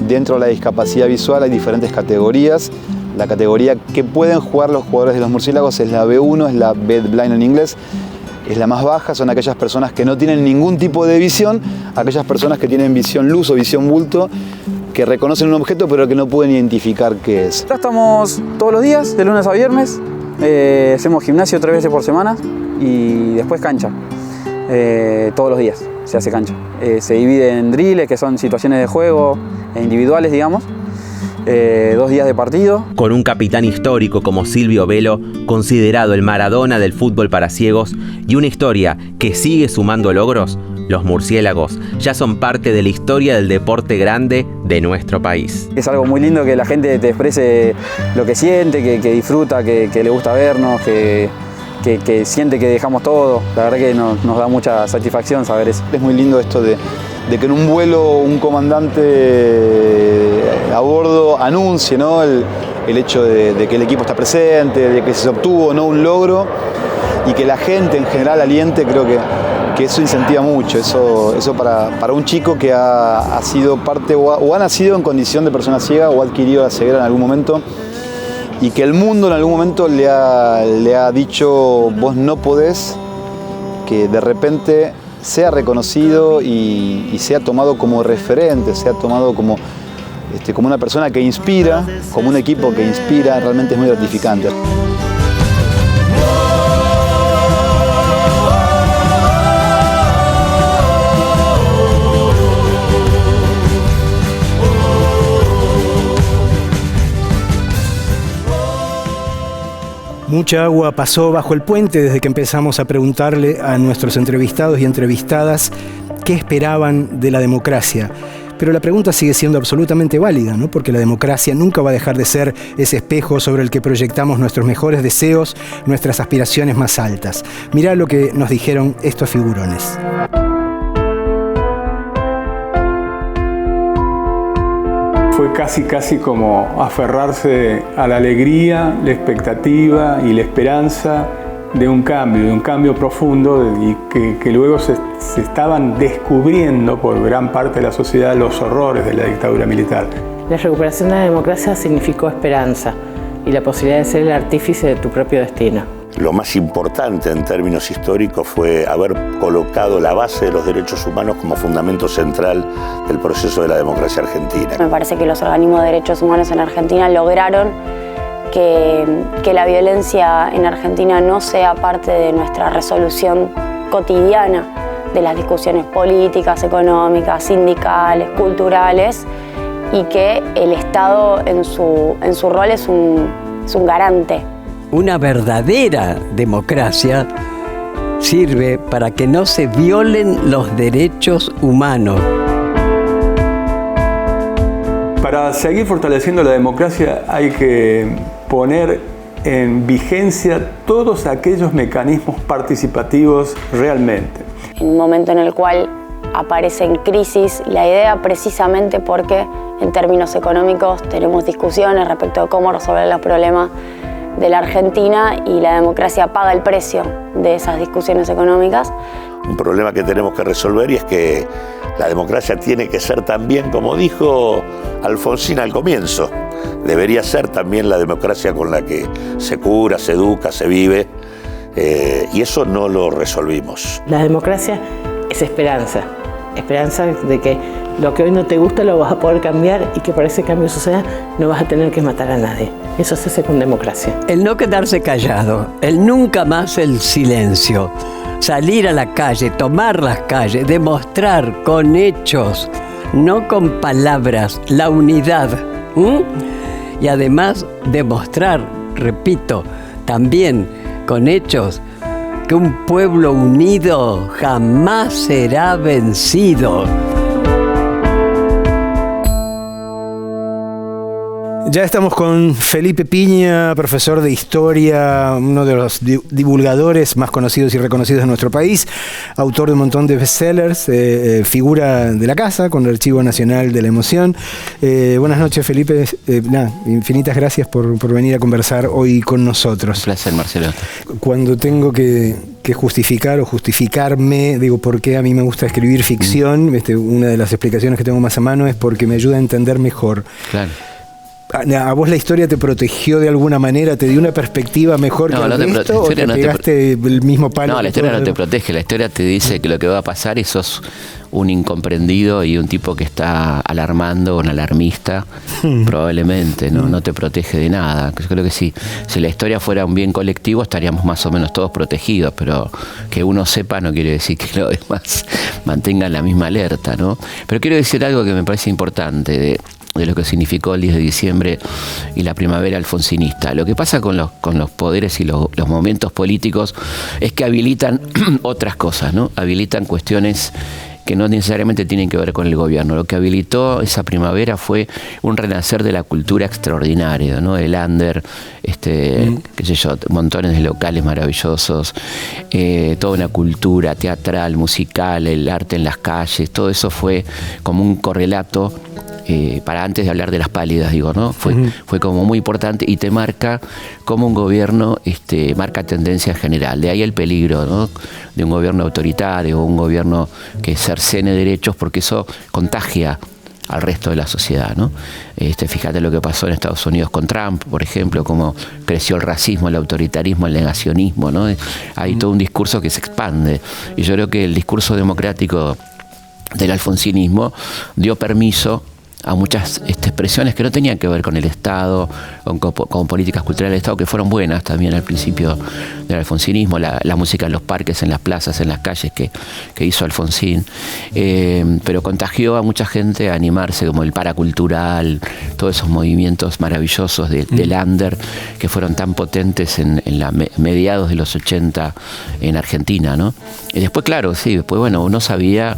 Dentro de la discapacidad visual hay diferentes categorías. La categoría que pueden jugar los jugadores de los murciélagos es la B1, es la Bedblind en inglés. Es la más baja, son aquellas personas que no tienen ningún tipo de visión, aquellas personas que tienen visión luz o visión bulto, que reconocen un objeto pero que no pueden identificar qué es. Ya estamos todos los días, de lunes a viernes. Hacemos gimnasio 3 veces por semana y después cancha. Todos los días se hace cancha. Se divide en drills, que son situaciones de juego individuales, digamos. 2 días de partido. Con un capitán histórico como Silvio Velo, considerado el Maradona del fútbol para ciegos, y una historia que sigue sumando logros, los murciélagos ya son parte de la historia del deporte grande de nuestro país. Es algo muy lindo que la gente te exprese lo que siente, que disfruta, que le gusta vernos, que siente que dejamos todo. La verdad que nos da mucha satisfacción saber eso. Es muy lindo esto de que en un vuelo un comandante a bordo anuncie, ¿no? el hecho de que el equipo está presente, de que se obtuvo, ¿no?, un logro, y que la gente en general aliente. Creo que eso incentiva mucho. Eso para un chico que ha sido parte o ha nacido en condición de persona ciega o ha adquirido la ceguera en algún momento, y que el mundo en algún momento le ha dicho vos no podés, que de repente sea reconocido y sea tomado como referente, sea tomado como una persona que inspira, como un equipo que inspira, realmente es muy gratificante. Mucha agua pasó bajo el puente desde que empezamos a preguntarle a nuestros entrevistados y entrevistadas qué esperaban de la democracia. Pero la pregunta sigue siendo absolutamente válida, ¿no? Porque la democracia nunca va a dejar de ser ese espejo sobre el que proyectamos nuestros mejores deseos, nuestras aspiraciones más altas. Mirá lo que nos dijeron estos figurones. Fue casi como aferrarse a la alegría, la expectativa y la esperanza de un cambio profundo, y que luego se estaban descubriendo por gran parte de la sociedad los horrores de la dictadura militar. La recuperación de la democracia significó esperanza y la posibilidad de ser el artífice de tu propio destino. Lo más importante en términos históricos fue haber colocado la base de los derechos humanos como fundamento central del proceso de la democracia argentina. Me parece que los organismos de derechos humanos en Argentina lograron que la violencia en Argentina no sea parte de nuestra resolución cotidiana de las discusiones políticas, económicas, sindicales, culturales, y que el Estado en su rol es un garante. Una verdadera democracia sirve para que no se violen los derechos humanos. Para seguir fortaleciendo la democracia hay que poner en vigencia todos aquellos mecanismos participativos realmente. En un momento en el cual aparece en crisis la idea, precisamente porque en términos económicos tenemos discusiones respecto de cómo resolver los problemas de la Argentina y la democracia paga el precio de esas discusiones económicas. Un problema que tenemos que resolver y es que la democracia tiene que ser también, como dijo Alfonsín al comienzo, debería ser también la democracia con la que se cura, se educa, se vive, y eso no lo resolvimos. La democracia es esperanza de que lo que hoy no te gusta lo vas a poder cambiar y que para ese cambio suceda no vas a tener que matar a nadie. Eso se hace con democracia. El no quedarse callado, el nunca más el silencio, salir a la calle, tomar las calles, demostrar con hechos, no con palabras, la unidad. Y además demostrar, repito, también con hechos, que un pueblo unido jamás será vencido. Ya estamos con Felipe Piña, profesor de Historia, uno de los divulgadores más conocidos y reconocidos de nuestro país, autor de un montón de bestsellers, figura de la casa con el Archivo Nacional de la Emoción. Buenas noches, Felipe. Infinitas gracias por venir a conversar hoy con nosotros. Un placer, Marcelo. Cuando tengo que justificar o justificarme, digo, por qué a mí me gusta escribir ficción, una de las explicaciones que tengo más a mano es porque me ayuda a entender mejor. Claro. ¿A vos la historia te protegió de alguna manera? ¿Te dio una perspectiva mejor que el resto? ¿O te pegaste el mismo palo? No, la historia no te protege. La historia te dice que lo que va a pasar y sos un incomprendido y un tipo que está alarmando, un alarmista, probablemente. No te protege de nada. Yo creo que si la historia fuera un bien colectivo estaríamos más o menos todos protegidos, pero que uno sepa no quiere decir que los demás mantengan la misma alerta, ¿no? Pero quiero decir algo que me parece importante de lo que significó el 10 de diciembre y la primavera alfonsinista. Lo que pasa con los poderes y los momentos políticos es que habilitan otras cosas, ¿no? Habilitan cuestiones que no necesariamente tienen que ver con el gobierno. Lo que habilitó esa primavera fue un renacer de la cultura extraordinaria, ¿no? El under, qué sé yo, montones de locales maravillosos, toda una cultura teatral, musical, el arte en las calles, todo eso fue como un correlato para antes de hablar de las pálidas, digo, ¿no? Fue como muy importante y te marca como un gobierno marca tendencia general. De ahí el peligro, ¿no? De un gobierno autoritario, un gobierno que cercene derechos, porque eso contagia al resto de la sociedad, ¿no? Fíjate lo que pasó en Estados Unidos con Trump, por ejemplo, cómo creció el racismo, el autoritarismo, el negacionismo, ¿no? Hay todo un discurso que se expande. Y yo creo que el discurso democrático del alfonsinismo dio permiso a muchas expresiones que no tenían que ver con el Estado, con políticas culturales del Estado, que fueron buenas también al principio del alfonsinismo, la música en los parques, en las plazas, en las calles que hizo Alfonsín, pero contagió a mucha gente a animarse, como el paracultural, todos esos movimientos maravillosos del under, que fueron tan potentes en mediados de los 80 en Argentina, ¿no? Y después, claro, sí, después, bueno, uno sabía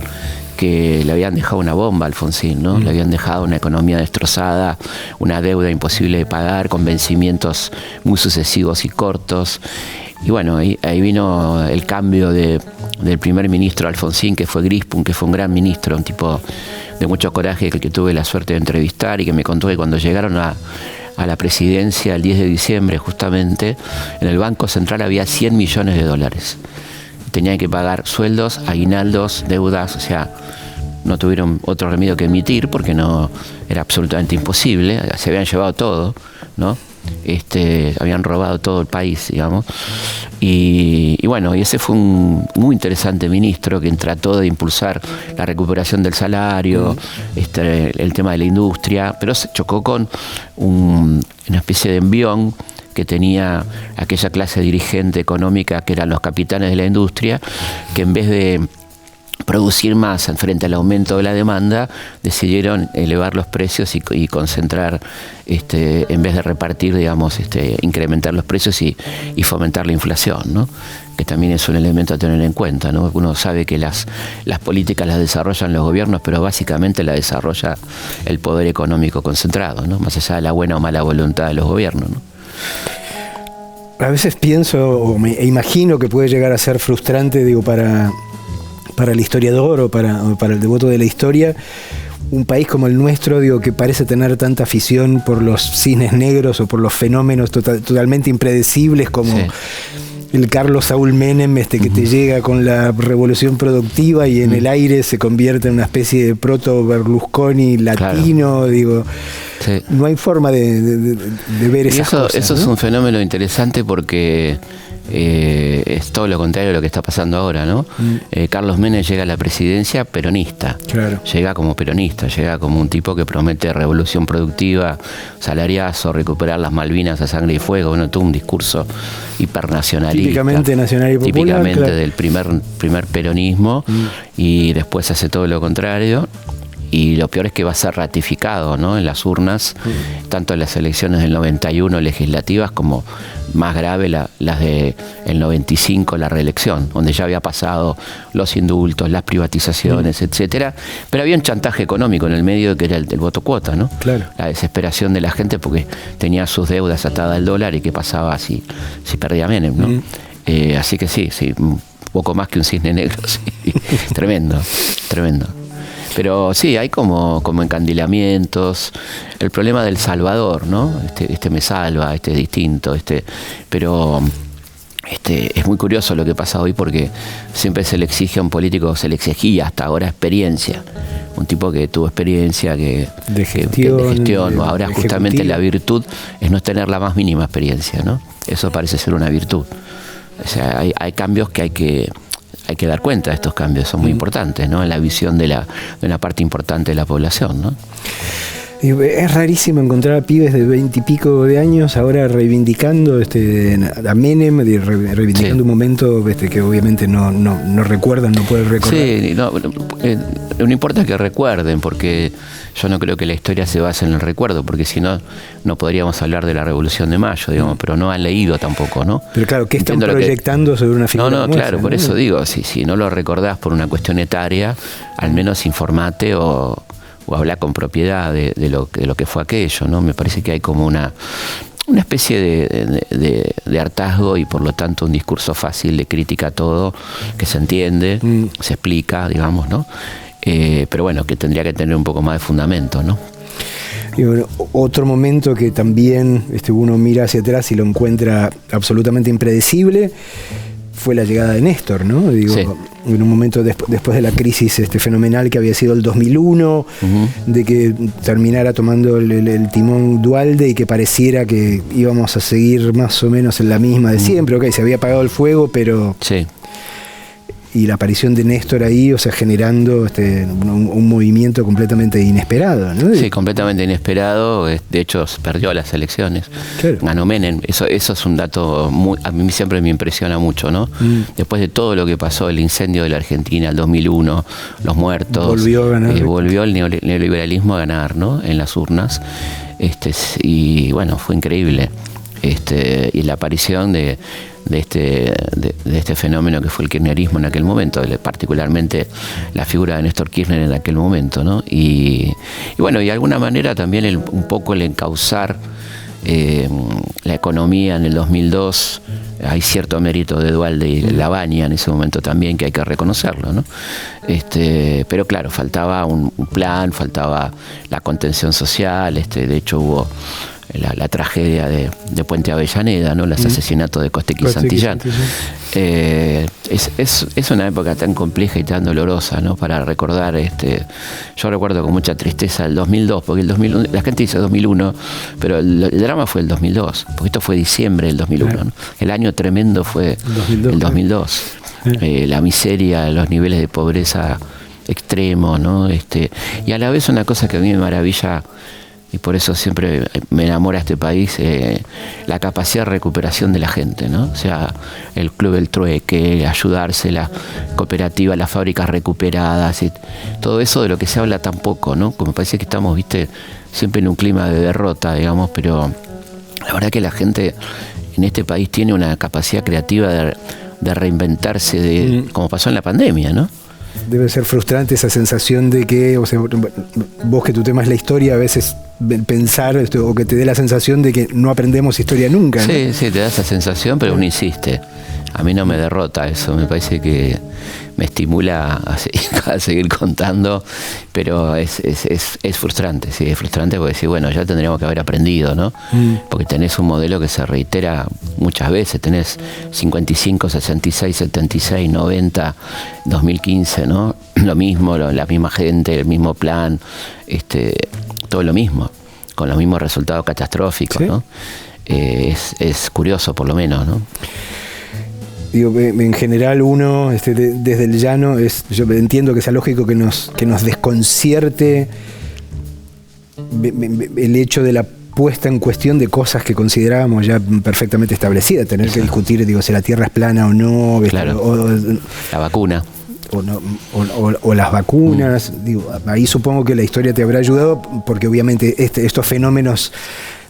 que le habían dejado una bomba a Alfonsín, ¿no? Le habían dejado una economía destrozada, una deuda imposible de pagar, con vencimientos muy sucesivos y cortos. Y bueno, ahí vino el cambio del primer ministro Alfonsín, que fue Grispun, que fue un gran ministro, un tipo de mucho coraje, que tuve la suerte de entrevistar y que me contó que cuando llegaron a la presidencia el 10 de diciembre, justamente, en el Banco Central había $100 millones. Tenían que pagar sueldos, aguinaldos, deudas, o sea, no tuvieron otro remedio que emitir porque no era absolutamente imposible, se habían llevado todo, ¿no? Habían robado todo el país, digamos. Y bueno, y ese fue un muy interesante ministro que trató de impulsar la recuperación del salario, el tema de la industria, pero se chocó con una especie de envión que tenía aquella clase dirigente económica que eran los capitanes de la industria, que en vez de producir más frente al aumento de la demanda, decidieron elevar los precios y concentrar, en vez de repartir, digamos, incrementar los precios y fomentar la inflación, ¿no? Que también es un elemento a tener en cuenta, ¿no? Uno sabe que las políticas las desarrollan los gobiernos, pero básicamente las desarrolla el poder económico concentrado, ¿no? Más allá de la buena o mala voluntad de los gobiernos, ¿no? A veces pienso e imagino que puede llegar a ser frustrante, digo, para el historiador o para el devoto de la historia, un país como el nuestro, digo, que parece tener tanta afición por los cisnes negros o por los fenómenos totalmente impredecibles como el Carlos Saúl Menem, que te llega con la revolución productiva y en el aire se convierte en una especie de proto Berlusconi latino, claro. Digo, no hay forma de ver esas cosas. Eso, ¿no? Es un fenómeno interesante porque es todo lo contrario de lo que está pasando ahora, ¿no? Carlos Menem llega a la presidencia peronista, claro. Llega como peronista, llega como un tipo que promete revolución productiva, salariazo, recuperar las Malvinas a sangre y fuego, bueno, todo un discurso hipernacionalista. Típicamente nacional y popular. Típicamente claro. Del primer peronismo, y después hace todo lo contrario. Y lo peor es que va a ser ratificado, ¿no? En las urnas, tanto en las elecciones del 91 legislativas como, más grave, las del 95, la reelección, donde ya había pasado los indultos, las privatizaciones, etcétera. Pero había un chantaje económico en el medio que era el voto cuota, ¿no? Claro. La desesperación de la gente porque tenía sus deudas atadas al dólar y qué pasaba si perdía Menem, ¿no? Así que sí, un poco más que un cisne negro, sí. Tremendo. Pero sí, hay como encandilamientos. El problema del salvador, ¿no? Este me salva, este es distinto, pero es muy curioso lo que pasa hoy porque siempre se le exige a un político, se le exigía hasta ahora experiencia. Un tipo que tuvo experiencia, de gestión. Ahora justamente la virtud es no tener la más mínima experiencia, ¿no? Eso parece ser una virtud. O sea, hay cambios que hay que dar cuenta de estos cambios, son muy importantes, ¿no? En la visión de una parte importante de la población, ¿no? Es rarísimo encontrar a pibes de 20 y pico de años ahora reivindicando a Menem, reivindicando un momento que obviamente no recuerdan, no pueden recordar. Sí, no importa que recuerden, porque yo no creo que la historia se base en el recuerdo, porque si no podríamos hablar de la Revolución de Mayo, digamos, pero no han leído tampoco, ¿no? Pero claro, ¿qué están proyectando sobre una figura como claro, esa, por ¿no? eso digo, si no lo recordás por una cuestión etaria, al menos informate o hablar con propiedad de lo que fue aquello, ¿no? Me parece que hay como una especie de hartazgo y por lo tanto un discurso fácil de crítica a todo, que se entiende, se explica, digamos, ¿no? Pero bueno, que tendría que tener un poco más de fundamento, ¿no? Y bueno, otro momento que también uno mira hacia atrás y lo encuentra absolutamente impredecible fue la llegada de Néstor, ¿no? Digo, sí. En un momento después de la crisis fenomenal que había sido el 2001, de que terminara tomando el timón Duhalde y que pareciera que íbamos a seguir más o menos en la misma de siempre. Ok, se había apagado el fuego, pero... Sí. Y la aparición de Néstor ahí, o sea, generando un movimiento completamente inesperado, ¿no? Sí, completamente inesperado. De hecho, perdió las elecciones. Claro. Ganó Menem. Eso es un dato a mí siempre me impresiona mucho, ¿no? Después de todo lo que pasó, el incendio de la Argentina, el 2001, los muertos. Volvió a ganar. Volvió el neoliberalismo a ganar, ¿no? En las urnas. Y bueno, fue increíble. Y la aparición de este fenómeno que fue el kirchnerismo en aquel momento, particularmente la figura de Néstor Kirchner en aquel momento, ¿no? Y bueno, y de alguna manera también un poco el encauzar la economía en el 2002, hay cierto mérito de Duhalde y Lavagna en ese momento también, que hay que reconocerlo, ¿no? Pero claro, faltaba un plan, faltaba la contención social, de hecho hubo la tragedia de Puente Avellaneda, ¿no? Los asesinatos de Costequi y Santillán. Es una época tan compleja y tan dolorosa, ¿no? Para recordar, yo recuerdo con mucha tristeza el 2002, porque el 2001, la gente dice 2001, pero el drama fue el 2002, porque esto fue diciembre del 2001, ¿no? El año tremendo fue el 2002. La miseria, los niveles de pobreza extremos, ¿no? Y a la vez una cosa que a mí me maravilla y por eso siempre me enamora este país, la capacidad de recuperación de la gente, ¿no? O sea, el club del trueque, ayudarse, la cooperativa, las fábricas recuperadas, y todo eso de lo que se habla tan poco, ¿no? Como parece que estamos, viste, siempre en un clima de derrota, digamos, pero la verdad que la gente en este país tiene una capacidad creativa de reinventarse, como pasó en la pandemia, ¿no? Debe ser frustrante esa sensación de que, o sea, vos que tu tema es la historia, a veces pensar o que te dé la sensación de que no aprendemos historia nunca, ¿no? Sí, te da esa sensación, pero uno insiste. A mí no me derrota eso, me parece que me estimula a seguir contando, pero es frustrante, sí, es frustrante porque decís, bueno, ya tendríamos que haber aprendido, ¿no? Porque tenés un modelo que se reitera muchas veces, tenés 55, 66, 76, 90, 2015, ¿no? Lo mismo, la misma gente, el mismo plan, todo lo mismo, con los mismos resultados catastróficos, ¿sí? ¿No? Es curioso, por lo menos, ¿no? Digo, en general uno, desde el llano, yo entiendo que sea lógico que nos desconcierte el hecho de la puesta en cuestión de cosas que considerábamos ya perfectamente establecidas, tener que discutir, digo, si la Tierra es plana o no, claro. La vacuna. O las vacunas, digo, ahí supongo que la historia te habrá ayudado, porque obviamente estos fenómenos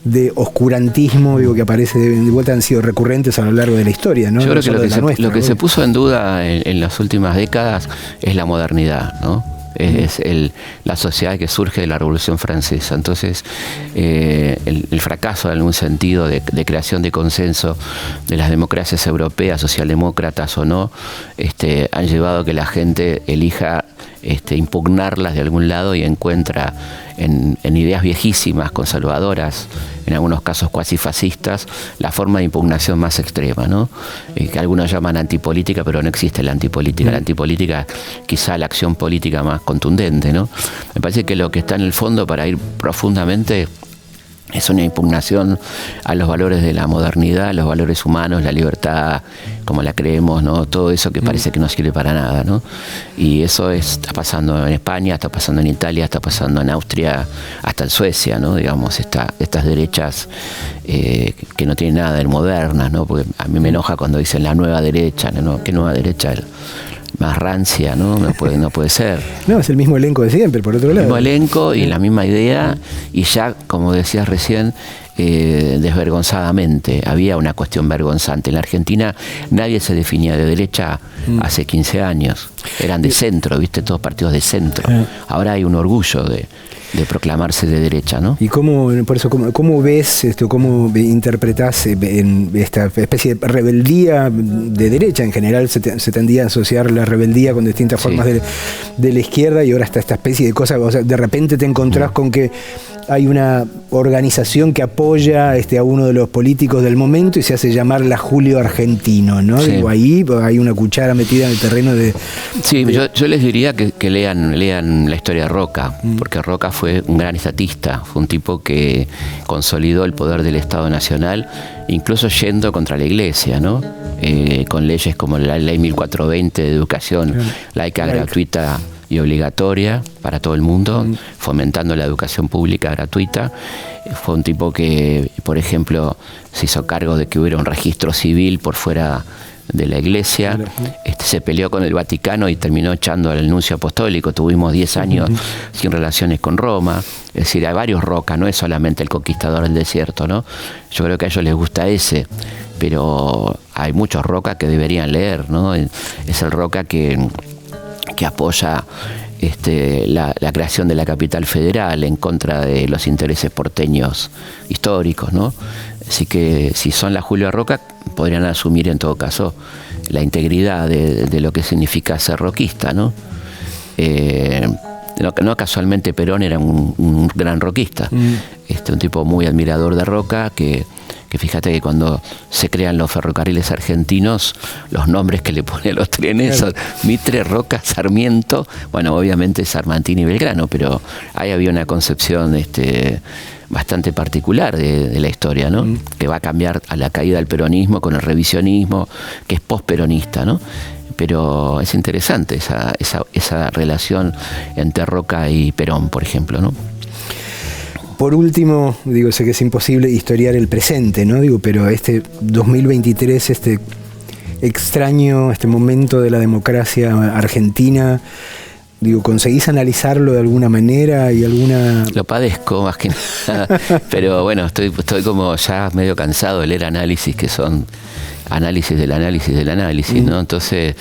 de oscurantismo, digo, que aparece de vuelta, han sido recurrentes a lo largo de la historia, ¿no? Yo creo que lo que ¿no? se puso en duda en las últimas décadas es la modernidad, ¿no? Es la sociedad que surge de la Revolución Francesa. Entonces, el fracaso en algún sentido de creación de consenso de las democracias europeas, socialdemócratas o no, han llevado a que la gente elija impugnarlas de algún lado y encuentra en ideas viejísimas, conservadoras, en algunos casos cuasi fascistas, la forma de impugnación más extrema, ¿no? Que algunos llaman antipolítica, pero no existe la antipolítica. La antipolítica quizá la acción política más contundente, ¿no? Me parece que lo que está en el fondo, para ir profundamente, es una impugnación a los valores de la modernidad, a los valores humanos, la libertad como la creemos, ¿no? Todo eso que parece que no sirve para nada, ¿no? Y eso está pasando en España, está pasando en Italia, está pasando en Austria, hasta en Suecia, ¿no? Digamos, estas derechas que no tienen nada de modernas, ¿no? Porque a mí me enoja cuando dicen la nueva derecha, ¿no? ¿Qué nueva derecha? Más rancia, ¿no? No puede ser. No, es el mismo elenco de siempre, por otro lado. El mismo elenco y la misma idea, y ya, como decías recién, desvergonzadamente. Había una cuestión vergonzante. En la Argentina nadie se definía de derecha hace 15 años. Eran de centro, ¿viste? Todos partidos de centro. Ahora hay un orgullo de proclamarse de derecha, ¿no? ¿Y cómo ves, cómo interpretás en esta especie de rebeldía de derecha? En general se tendía a asociar la rebeldía con distintas formas de la izquierda, y ahora está esta especie de cosa, o sea, de repente te encontrás con que hay una organización que apoya a uno de los políticos del momento y se hace llamar la Julio Argentino, ¿no? Sí. Digo, ahí hay una cuchara metida en el terreno de... Sí, yo les diría que lean la historia de Roca, porque Roca fue un gran estatista, fue un tipo que consolidó el poder del Estado Nacional, incluso yendo contra la Iglesia, ¿no? Con leyes como la Ley 1420 de educación laica, gratuita y obligatoria para todo el mundo, fomentando la educación pública gratuita. Fue un tipo que, por ejemplo, se hizo cargo de que hubiera un registro civil por fuera de la Iglesia, se peleó con el Vaticano y terminó echando al nuncio apostólico. Tuvimos 10 años sin relaciones con Roma. Es decir, hay varios Rocas, no es solamente el conquistador del desierto, ¿no? Yo creo que a ellos les gusta ese, pero hay muchos Rocas que deberían leer, ¿no? Es el Roca que apoya la creación de la capital federal en contra de los intereses porteños históricos, ¿no? Así que si son la Julio Roca, podrían asumir en todo caso la integridad de lo que significa ser roquista, ¿no? No casualmente Perón era un gran roquista, un tipo muy admirador de Roca, que fíjate que cuando se crean los ferrocarriles argentinos, los nombres que le pone a los trenes son Mitre, Roca, Sarmiento, bueno, obviamente Sarmantini y Belgrano, pero ahí había una concepción bastante particular de la historia, ¿no? Que va a cambiar a la caída del peronismo con el revisionismo, que es posperonista, ¿no? Pero es interesante esa relación entre Roca y Perón, por ejemplo, ¿no? por último, digo, sé que es imposible historiar el presente, ¿no? Digo, pero este 2023, este extraño, este momento de la democracia argentina, digo, ¿conseguís analizarlo de alguna manera y alguna...? Lo padezco más que nada, pero bueno, estoy como ya medio cansado de leer análisis que son análisis del análisis del análisis, ¿no? Entonces,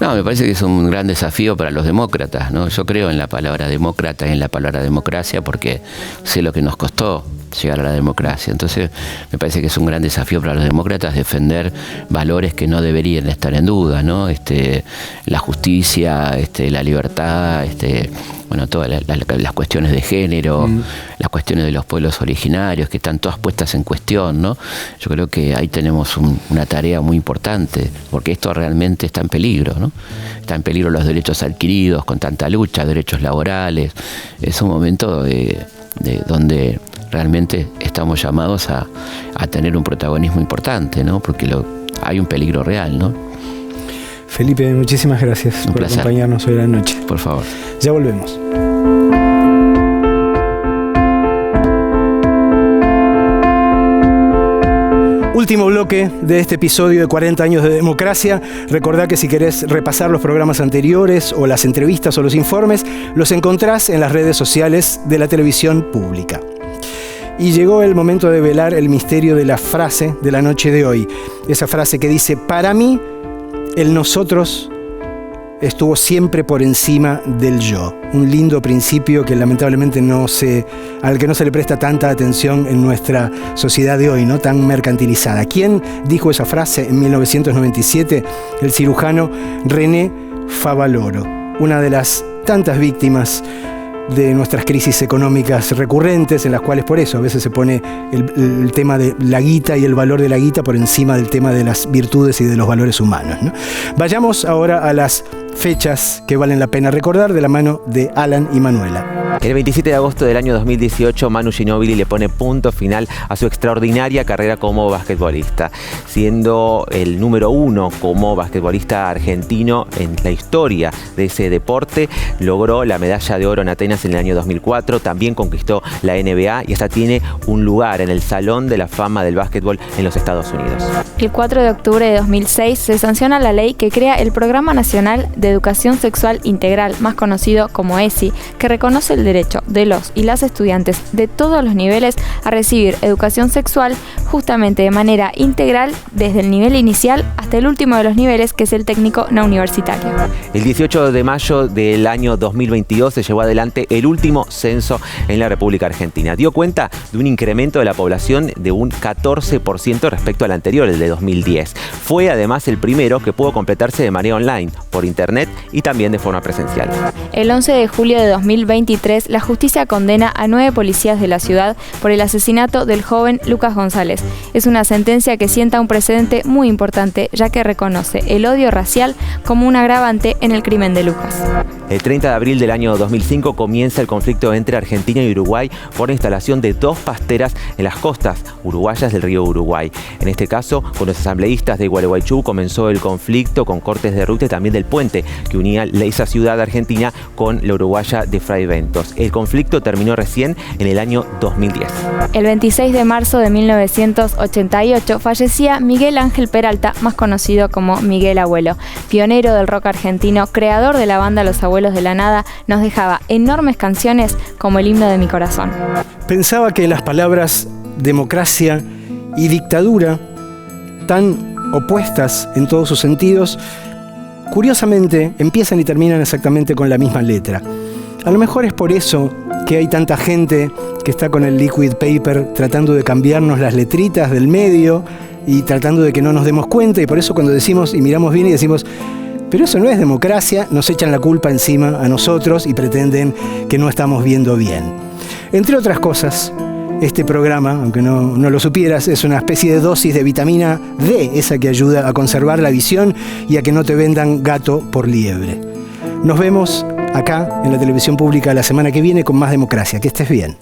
no, me parece que es un gran desafío para los demócratas, ¿no? Yo creo en la palabra demócrata y en la palabra democracia porque sé lo que nos costó llegar a la democracia. Entonces, me parece que es un gran desafío para los demócratas defender valores que no deberían estar en duda, ¿no? La justicia, la libertad, bueno, todas las cuestiones de género, las cuestiones de los pueblos originarios, que están todas puestas en cuestión, ¿no? Yo creo que ahí tenemos una tarea muy importante, porque esto realmente está en peligro, ¿no? Está en peligro los derechos adquiridos con tanta lucha, derechos laborales. Es un momento donde realmente estamos llamados a tener un protagonismo importante, ¿no? Porque hay un peligro real, ¿no? Felipe, muchísimas gracias por acompañarnos hoy a la noche. Por favor. Ya volvemos. Último bloque de este episodio de 40 años de democracia. Recordá que si querés repasar los programas anteriores o las entrevistas o los informes, los encontrás en las redes sociales de la televisión pública. Y llegó el momento de velar el misterio de la frase de la noche de hoy. Esa frase que dice: para mí, el nosotros estuvo siempre por encima del yo. Un lindo principio que lamentablemente al que no se le presta tanta atención en nuestra sociedad de hoy, ¿no? Tan mercantilizada. ¿Quién dijo esa frase en 1997? El cirujano René Favaloro, una de las tantas víctimas de nuestras crisis económicas recurrentes, en las cuales por eso a veces se pone el tema de la guita y el valor de la guita por encima del tema de las virtudes y de los valores humanos, ¿no? Vayamos ahora a las fechas que valen la pena recordar de la mano de Alan y Manuela. El 27 de agosto del año 2018, Manu Ginóbili le pone punto final a su extraordinaria carrera como basquetbolista, siendo el número 1 como basquetbolista argentino en la historia de ese deporte. Logró la medalla de oro en Atenas en el año 2004, también conquistó la NBA y hasta tiene un lugar en el Salón de la Fama del Básquetbol en los Estados Unidos. El 4 de octubre de 2006 se sanciona la ley que crea el Programa Nacional de Educación Sexual Integral, más conocido como ESI, que reconoce el derecho de los y las estudiantes de todos los niveles a recibir educación sexual justamente de manera integral desde el nivel inicial hasta el último de los niveles, que es el técnico no universitario. El 18 de mayo del año 2022 se llevó adelante el último censo en la República Argentina. Dio cuenta de un incremento de la población de un 14% respecto al anterior, el de 2010. Fue además el primero que pudo completarse de manera online, por internet y también de forma presencial. El 11 de julio de 2023, la justicia condena a 9 policías de la ciudad por el asesinato del joven Lucas González. Es una sentencia que sienta un precedente muy importante, ya que reconoce el odio racial como un agravante en el crimen de Lucas. El 30 de abril del año 2005 comienza el conflicto entre Argentina y Uruguay por la instalación de 2 pasteras en las costas uruguayas del río Uruguay. En este caso, con los asambleístas de Gualeguaychú comenzó el conflicto con cortes de ruta y también del puente que unía esa ciudad argentina con la uruguaya de Fray Ventos. El conflicto terminó recién en el año 2010. El 26 de marzo de 1988 fallecía Miguel Ángel Peralta, más conocido como Miguel Abuelo. Pionero del rock argentino, creador de la banda Los Abuelos de la Nada, nos dejaba enormes canciones como El himno de mi corazón. Pensaba que las palabras democracia y dictadura, tan opuestas en todos sus sentidos, curiosamente empiezan y terminan exactamente con la misma letra. A lo mejor es por eso que hay tanta gente que está con el liquid paper tratando de cambiarnos las letritas del medio y tratando de que no nos demos cuenta, y por eso cuando decimos y miramos bien y decimos pero eso no es democracia, nos echan la culpa encima a nosotros y pretenden que no estamos viendo bien. Entre otras cosas, este programa, aunque no lo supieras, es una especie de dosis de vitamina D, esa que ayuda a conservar la visión y a que no te vendan gato por liebre. Nos vemos acá en la televisión pública la semana que viene con más democracia. Que estés bien.